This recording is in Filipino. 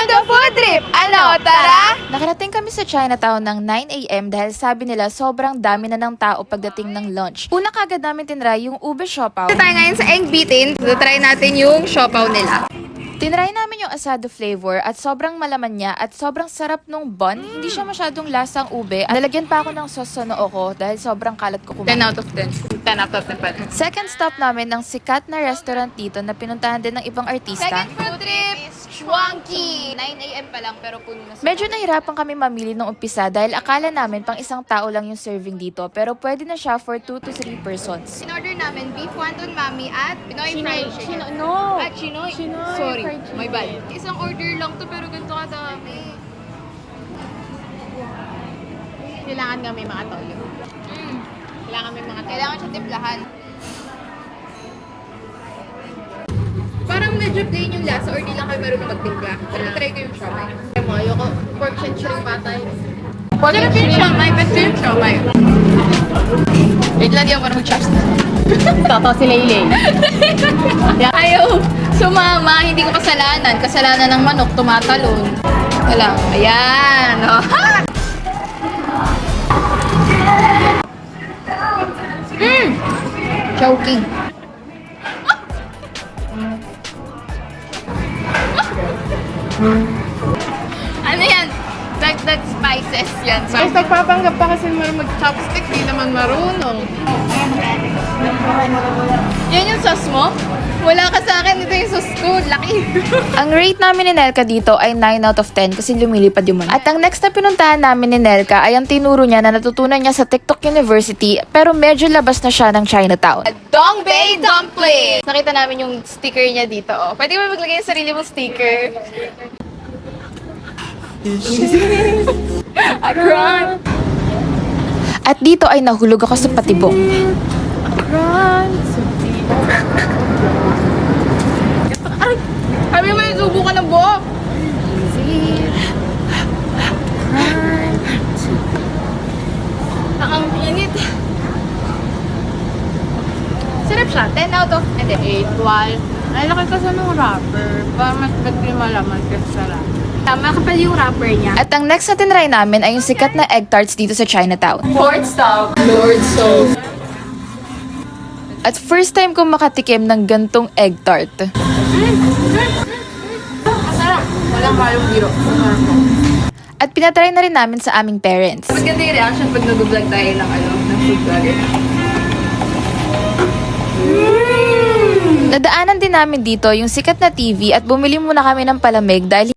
Welcome to Food Trip! Ano, tara? Nakarating kami sa Chinatown ng 9 AM dahil sabi nila sobrang dami na ng tao pagdating ng lunch. Una kagad namin tinry yung ube siopaw. Ito tayo ngayon sa Eng Bitin. Try natin yung siopaw nila. Tinry namin yung asado flavor at sobrang malaman niya at sobrang sarap nung bun. Hindi siya masyadong lasang ube. Nalagyan pa ako ng sauce sa noo ko dahil sobrang kalat ko 10 kumain. out of 10. 10 out of 10 pa rin. Second stop namin ng sikat na restaurant dito na pinuntahan din ng ibang artista. Second food trip, Schwanky. 9 a.m. pa lang pero puno na. Medyo nahirapan kami mamili nung umpisa dahil akala namin pang isang tao lang yung serving dito pero pwede na siya for 2 to 3 persons. In-order namin beef wonton mami at Pinoy fried chicken. No. At Chinoy. Chinoy Sorry, fried chicken. my bad. Isang order lang to pero ganito kadami. Kailangan nga may mga toyo. Kailangan may mga toyo. Kailangan siya timplahan. Parang medyo plain yung lasa or di lang kayo marunong magtimpla. Pero try ko yung siomay. Ayoko. Pork and shrimp patay. Sarap yung siomay, best yung siomay. Wait lang, di ako parang mag-chopstick. Totoo si Laylay. Ayaw sumama, hindi ko kasalanan. Kasalanan ng manok, tumatalon. Wala. Ayan. Oh. Choking. Ano yan? Dagdag spices yan. Guys, nagpapanggap pa kasi marunong mag-chopstick. Di naman marunong. Yan yung sauce mo? Wala ka sa akin. Ito yung sauce ko. Laki. Ang rate namin ni Nelka dito ay 9 out of 10 kasi lumilipad yung manok. At ang next na pinuntahan namin ni Nelka ay ang tinuro niya na natutunan niya sa TikTok University pero medyo labas na siya ng Chinatown. Dongbei Dumpling! Nakita namin yung sticker niya dito. Oh. Pwede mo maglagay yung sarili mong sticker. Akron! At dito ay nahulog ako sa patibong. Ay! Sabi mo yung subo ka ng buhok! Ang init. Sarap siya. 10 out of... Hindi. 8, 12. Ay, laki kasi ng wrapper. Para mas ba't yung malaman kasi sarap. Tama kapal yung wrapper niya. At ang next na tinry namin ay yung sikat na egg tarts dito sa Chinatown. Fourth stop. Lord Soul. At first time kong makatikim ng gantong egg tart. Masarap. Walang halong biro. Masarap po. At pinatry na rin namin sa aming parents. Maganda yung reaction pag nag-vlog tayo ng ng food vlogger. Nadaanan din namin dito yung sikat na TV at bumili muna kami ng palamig dahil